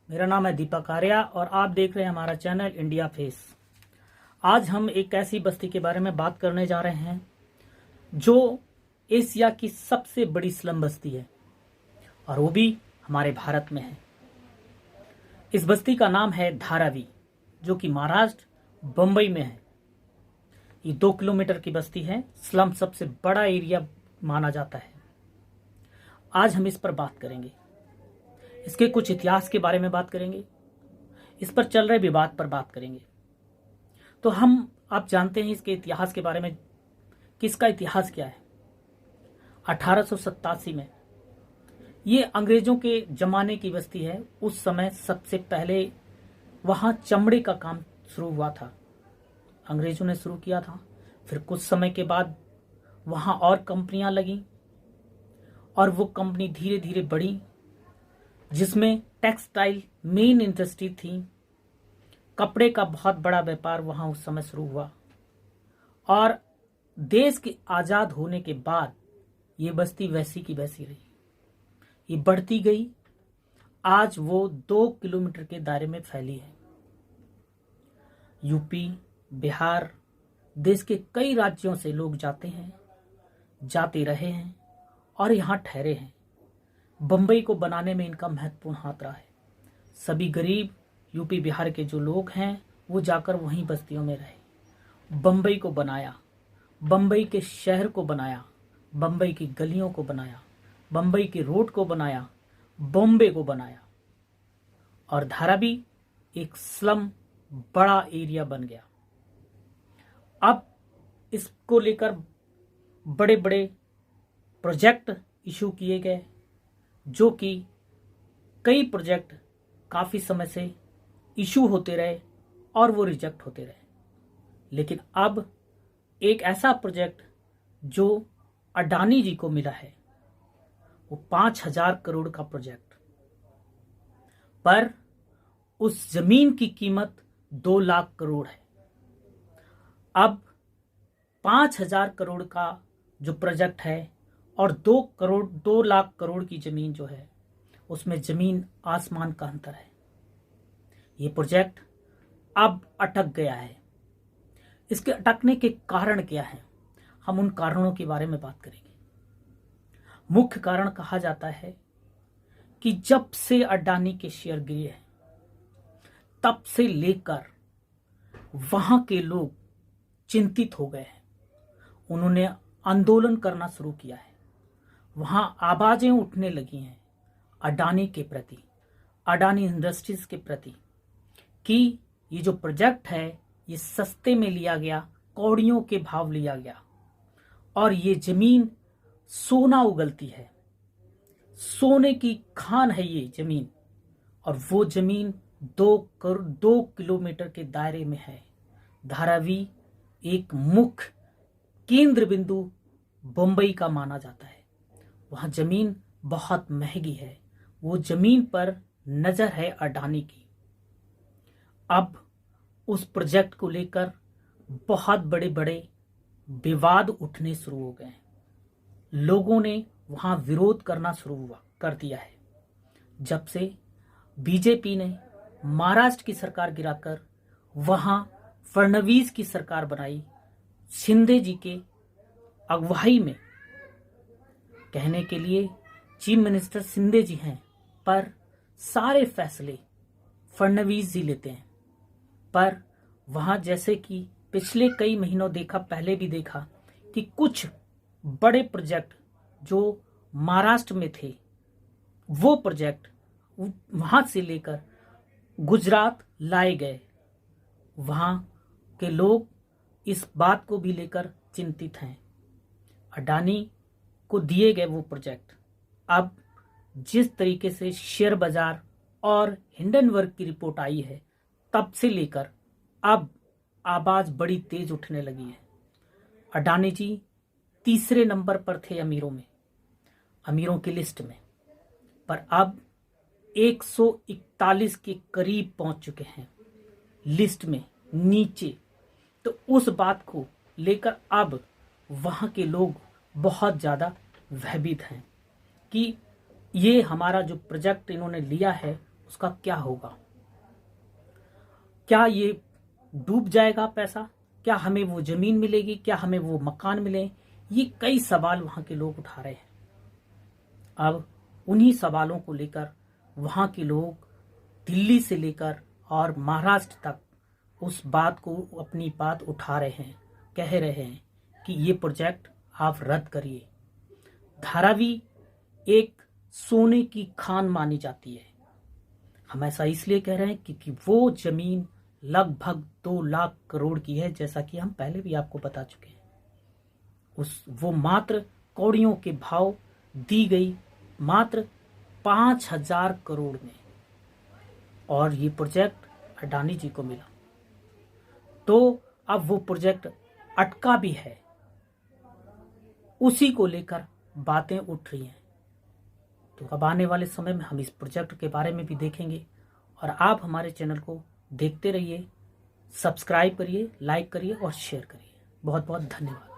मेरा नाम है दीपक आर्या और आप देख रहे हैं हमारा चैनल इंडिया फेस। आज हम एक ऐसी बस्ती के बारे में बात करने जा रहे हैं जो एशिया की सबसे बड़ी स्लम बस्ती है और वो भी हमारे भारत में है। इस बस्ती का नाम है धारावी, जो कि महाराष्ट्र बम्बई में है। ये 2 किलोमीटर की बस्ती है। स्लम सबसे बड़ा एरिया माना जाता है। आज हम इस पर बात करेंगे, इसके कुछ इतिहास के बारे में बात करेंगे, इस पर चल रहे विवाद पर बात करेंगे। तो आप जानते हैं इसके इतिहास के बारे में कि इसका इतिहास क्या है। 1887 में ये अंग्रेजों के जमाने की बस्ती है। उस समय सबसे पहले वहां चमड़े का काम शुरू हुआ था, अंग्रेजों ने शुरू किया था। फिर कुछ समय के बाद वहां और कंपनियां लगी और वो कंपनी धीरे धीरे बढ़ी, जिसमें टेक्सटाइल मेन इंडस्ट्री थी। कपड़े का बहुत बड़ा व्यापार वहां उस समय शुरू हुआ और देश के आजाद होने के बाद ये बस्ती वैसी की वैसी रही। ये बढ़ती गई, आज वो 2 किलोमीटर के दायरे में फैली है। यूपी, बिहार, देश के कई राज्यों से लोग जाते हैं, जाते रहे हैं और यहाँ ठहरे हैं। बम्बई को बनाने में इनका महत्वपूर्ण हाथ रहा है। सभी गरीब यूपी बिहार के जो लोग हैं वो जाकर वहीं बस्तियों में रहे। बम्बई को बनाया, बम्बई के शहर को बनाया, बम्बई की गलियों को बनाया, बम्बई के रोड को बनाया, बॉम्बे को बनाया और धारावी एक स्लम बड़ा एरिया बन गया। अब इसको लेकर बड़े बड़े प्रोजेक्ट इशू किए गए, जो कि कई प्रोजेक्ट काफ़ी समय से इशू होते रहे और वो रिजेक्ट होते रहे। लेकिन अब एक ऐसा प्रोजेक्ट जो अडानी जी को मिला है, वो 5,000 करोड़ का प्रोजेक्ट, पर उस जमीन की कीमत 2 लाख करोड़ है। अब 5,000 करोड़ का जो प्रोजेक्ट है और 2 लाख करोड़ की जमीन जो है, उसमें जमीन आसमान का अंतर है। ये प्रोजेक्ट अब अटक गया है। इसके अटकने के कारण क्या है, हम उन कारणों के बारे में बात करेंगे। मुख्य कारण कहा जाता है कि जब से अडानी के शेयर गिरे हैं, तब से लेकर वहां के लोग चिंतित हो गए हैं। उन्होंने आंदोलन करना शुरू किया है। वहां आवाजें उठने लगी हैं अडानी के प्रति, अडानी इंडस्ट्रीज के प्रति, कि ये जो प्रोजेक्ट है ये सस्ते में लिया गया, कौड़ियों के भाव लिया गया और ये जमीन सोना उगलती है, सोने की खान है ये जमीन, और वो जमीन 2 किलोमीटर के दायरे में है। धारावी एक मुख्य केंद्र बिंदु बम्बई का माना जाता है। वहां जमीन बहुत महंगी है, वो जमीन पर नजर है अडानी की। अब उस प्रोजेक्ट को लेकर बहुत बड़े बड़े विवाद उठने शुरू हो गए हैं। लोगों ने वहां विरोध करना शुरू कर दिया है। जब से बीजेपी ने महाराष्ट्र की सरकार गिराकर वहां फडणवीस की सरकार बनाई, शिंदे जी के अगुवाई में, कहने के लिए चीफ मिनिस्टर शिंदे जी हैं, पर सारे फैसले फडणवीस जी लेते हैं। पर वहां जैसे कि पिछले कई महीनों पहले भी देखा कि कुछ बड़े प्रोजेक्ट जो महाराष्ट्र में थे, वो प्रोजेक्ट वहां से लेकर गुजरात लाए गए। वहां के लोग इस बात को भी लेकर चिंतित हैं। अडानी को दिए गए वो प्रोजेक्ट अब जिस तरीके से शेयर बाजार और हिंडनबर्ग की रिपोर्ट आई है, तब से लेकर अब आवाज बड़ी तेज उठने लगी है। अडानी जी तीसरे नंबर पर थे अमीरों की लिस्ट में, पर अब 141 के करीब पहुंच चुके हैं लिस्ट में नीचे। तो उस बात को लेकर अब वहां के लोग बहुत ज्यादा भयभीत हैं कि ये हमारा जो प्रोजेक्ट इन्होंने लिया है उसका क्या होगा? क्या ये डूब जाएगा पैसा? क्या हमें वो जमीन मिलेगी? क्या हमें वो मकान मिले? ये कई सवाल वहां के लोग उठा रहे हैं। अब उन्हीं सवालों को लेकर वहां के लोग दिल्ली से लेकर और महाराष्ट्र तक उस बात को अपनी बात उठा रहे हैं, कह रहे हैं कि ये प्रोजेक्ट आप रद्द करिए। धारावी एक सोने की खान मानी जाती है। हम ऐसा इसलिए कह रहे हैं क्योंकि वो जमीन लगभग 2 लाख करोड़ की है, जैसा कि हम पहले भी आपको बता चुके हैं। वो मात्र कौड़ियों के भाव दी गई मात्र 5,000 करोड़ में, और ये प्रोजेक्ट अडानी जी को मिला। तो अब वो प्रोजेक्ट अटका भी है, उसी को लेकर बातें उठ रही हैं। तो अब आने वाले समय में हम इस प्रोजेक्ट के बारे में भी देखेंगे, और आप हमारे चैनल को देखते रहिए, सब्सक्राइब करिए, लाइक करिए और शेयर करिए। बहुत बहुत धन्यवाद।